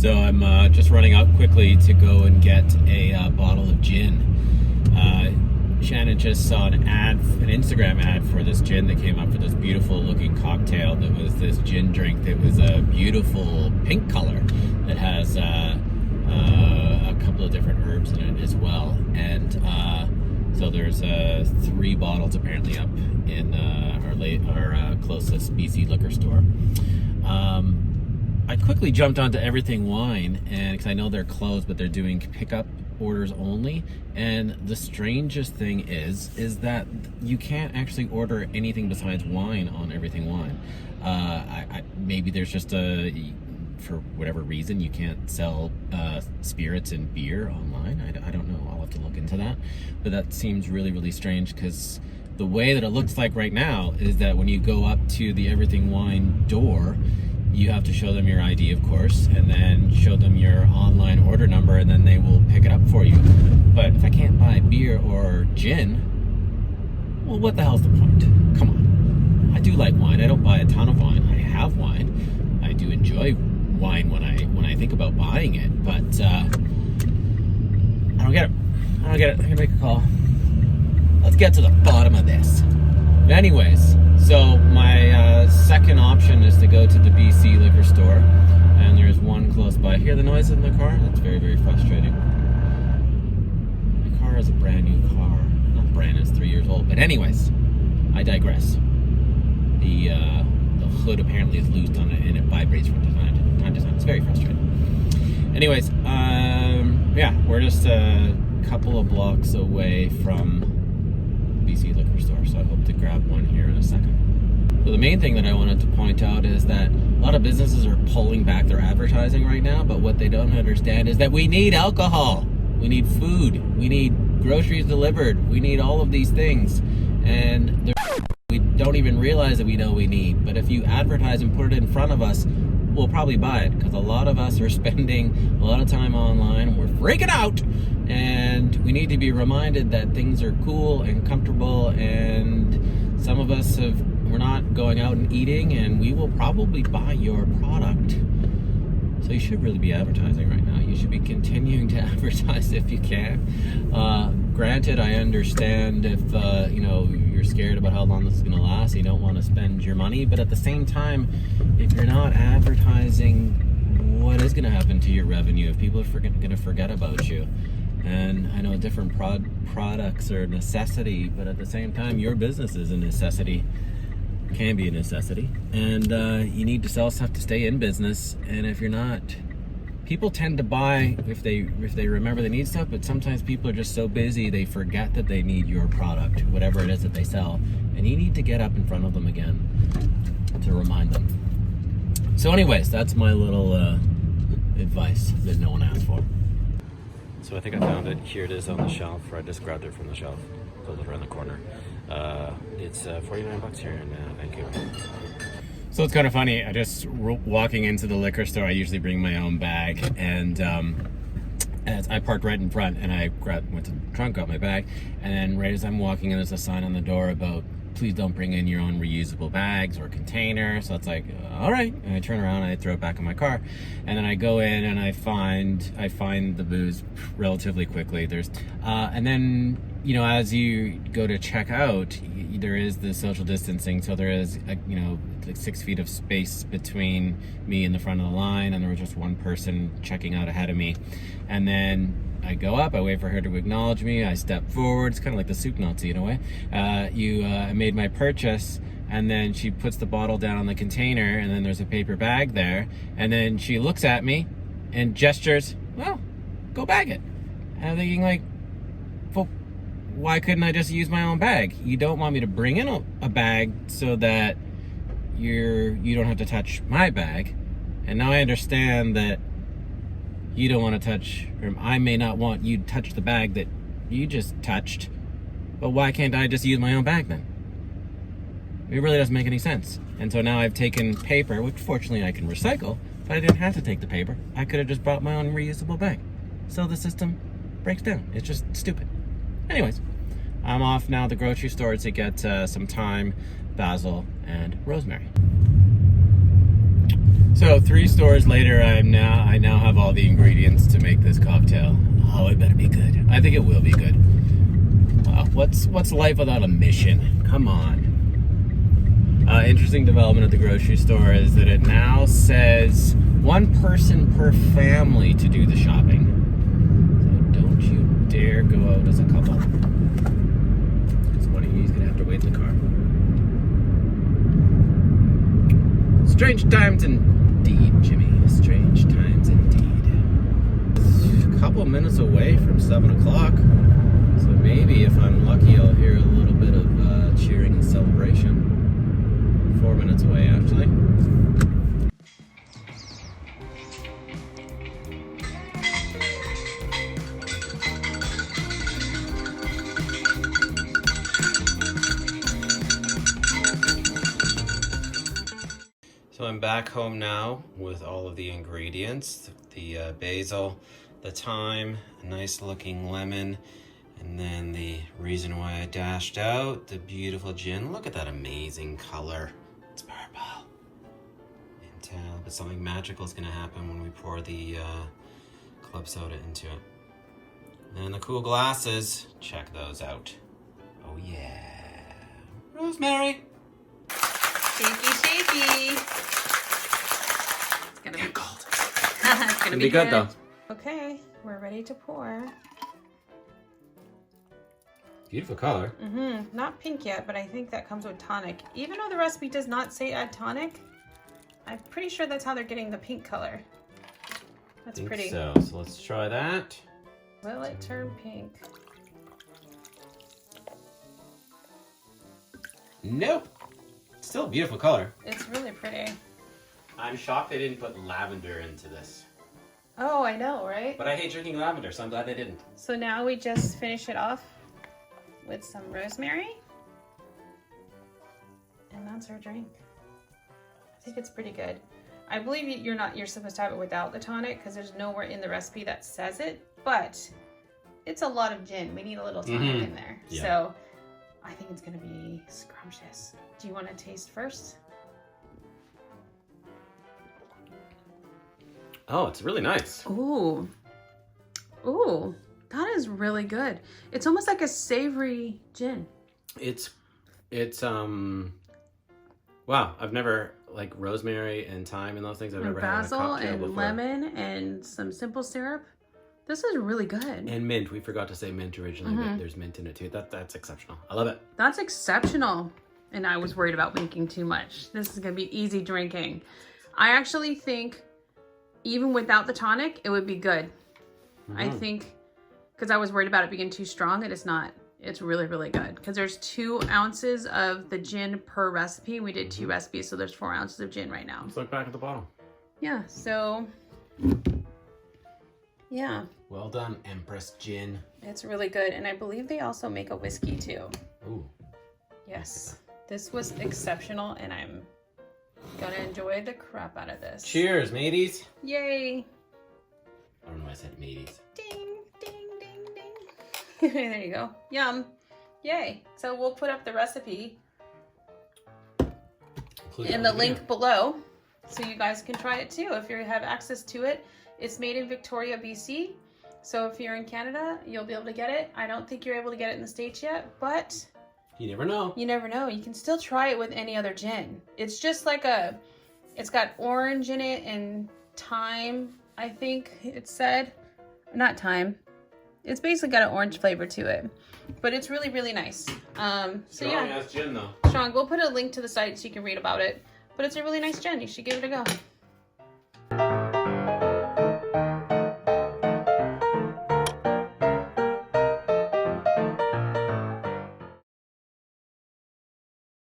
So I'm just running out quickly to go and get a bottle of gin. Shannon just saw an Instagram ad for this gin that came up for this beautiful looking cocktail that was this gin drink that was a beautiful pink color that has a couple of different herbs in it as well. And so there's 3 bottles apparently up in our closest BC liquor store. I quickly jumped onto Everything Wine, and because I know they're closed, but they're doing pickup orders only. And the strangest thing is that you can't actually order anything besides wine on Everything Wine. Maybe there's just for whatever reason you can't sell spirits and beer online. I don't know. I'll have to look into that. But that seems really, really strange, because the way that it looks like right now is that when you go up to the Everything Wine door, you have to show them your ID, of course, and then show them your online order number, and then they will pick it up for you. But if I can't buy beer or gin, well, what the hell's the point? Come on. I do like wine. I don't buy a ton of wine. I have wine. I do enjoy wine when I think about buying it, but I don't get it. I'm gonna make a call. Let's get to the bottom of this. Anyways, so my second option is to go to the BC liquor store, and there's one close by. Hear the noise in the car? That's very, very frustrating. My car is a brand new car. Not brand, it's 3 years old. But anyways, I digress. The hood apparently is loose on it, and it vibrates from time to time. It's very frustrating. Anyways, yeah, we're just a couple of blocks away from BC liquor store, so I hope to grab one here in a second. So the main thing that I wanted to point out is that a lot of businesses are pulling back their advertising right now, but what they don't understand is that we need alcohol, we need food, we need groceries delivered, we need all of these things, and we don't even realize that we know we need. But if you advertise and put it in front of us, we'll probably buy it, because a lot of us are spending a lot of time online. We're freaking out, and we need to be reminded that things are cool and comfortable, and some of us we're not going out and eating, and we will probably buy your product. So you should really be advertising right now. You should be continuing to advertise if you can. Granted, I understand if you're scared about how long this is going to last, you don't want to spend your money, but at the same time, if you're not advertising, what is going to happen to your revenue if people are going to forget about you? And I know different products are a necessity, but at the same time, your business is a necessity, can be a necessity, and you need to sell stuff to stay in business. And if you're not, people tend to buy if they remember they need stuff, but sometimes people are just so busy they forget that they need your product, whatever it is that they sell, and you need to get up in front of them again to remind them. So anyways, that's my little advice that no one asked for. So I think I found it. Here it is on the shelf, or I just grabbed it from the shelf. Pulled it around the corner. It's $49 here in Vancouver. So it's kind of funny. I just walking into the liquor store. I usually bring my own bag, and as I parked right in front, and I went to the trunk, got my bag, and then right as I'm walking in, there's a sign on the door about please don't bring in your own reusable bags or container. So it's like, all right. And I turn around and I throw it back in my car, and then I go in and I find the booze relatively quickly. And then as you go to check out, there is the social distancing. So there is like 6 feet of space between me and the front of the line, and there was just one person checking out ahead of me. And then I go up, I wait for her to acknowledge me, I step forward. It's kind of like the soup Nazi in a way. I made my purchase, and then she puts the bottle down on the container, and then there's a paper bag there, and then she looks at me and gestures, well, go bag it. And I'm thinking like, well, why couldn't I just use my own bag? You don't want me to bring in a bag so that you don't have to touch my bag. And now I understand that you don't want to touch, or I may not want you to touch the bag that you just touched, but why can't I just use my own bag then? It really doesn't make any sense. And so now I've taken paper, which fortunately I can recycle, but I didn't have to take the paper. I could have just brought my own reusable bag. So the system breaks down. It's just stupid. Anyways, I'm off now to the grocery store to get some thyme, basil, and rosemary. So 3 stores later, I now have all the ingredients to make this cocktail. Oh, it better be good. I think it will be good. What's life without a mission? Come on. Interesting development at the grocery store is that it now says 1 person per family to do the shopping. So don't you dare go out as a couple. Because one of you is going to have to wait in the car. Strange times indeed, Jimmy. Strange times indeed. It's a couple minutes away from 7 o'clock. So maybe if I'm lucky, I'll hear a little bit of cheering and celebration. 4 minutes away, actually. So I'm back home now with all of the ingredients. The basil, the thyme, a nice looking lemon, and then the reason why I dashed out the beautiful gin. Look at that amazing color. It's purple. And but something magical is going to happen when we pour the club soda into it. And the cool glasses, check those out. Oh yeah. Rosemary. Shaky. It's gonna be cold. It's gonna be good though. Okay, we're ready to pour. Beautiful color. Not pink yet, but I think that comes with tonic. Even though the recipe does not say add tonic, I'm pretty sure that's how they're getting the pink color. That's pretty. So let's try that. Will it turn pink? Nope. Still a beautiful color. It's really pretty. I'm shocked they didn't put lavender into this. Oh, I know, right? But I hate drinking lavender, so I'm glad they didn't. So now we just finish it off with some rosemary. And that's our drink. I think it's pretty good. I believe you're supposed to have it without the tonic because there's nowhere in the recipe that says it, but it's a lot of gin. We need a little tonic in there. Yeah. So I think it's gonna be scrumptious. Do you want to taste first? Oh, it's really nice. Ooh, that is really good. It's almost like a savory gin. It's wow, I've never, like, rosemary and thyme and those things, I've never had in a Basil cocktail and before. lemon and some simple syrup. This is really good. And mint. We forgot to say mint originally, but there's mint in it too. That's exceptional. I love it. That's exceptional. And I was worried about making too much. This is going to be easy drinking. I actually think even without the tonic, it would be good. I think, because I was worried about it being too strong. It is not. It's really, really good. Because there's 2 ounces of the gin per recipe. We did 2 recipes, so there's 4 ounces of gin right now. Let's look back at the bottle. Yeah, so yeah. Well done, Empress gin. It's really good. And I believe they also make a whiskey too. Ooh. Yes. This was exceptional, and I'm gonna enjoy the crap out of this. Cheers, mateys. Yay. I don't know why I said mateys. Ding, ding, ding, ding. There you go. Yum. Yay. So we'll put up the recipe in the link below so you guys can try it too if you have access to it. It's made in Victoria, BC. So if you're in Canada, you'll be able to get it. I don't think you're able to get it in the States yet, but you never know. You never know. You can still try it with any other gin. It's just like it's got orange in it and thyme, I think it said. Not thyme. It's basically got an orange flavor to it. But it's really, really nice. So yeah. Strong ass gin though. Strong. We'll put a link to the site so you can read about it. But it's a really nice gin. You should give it a go.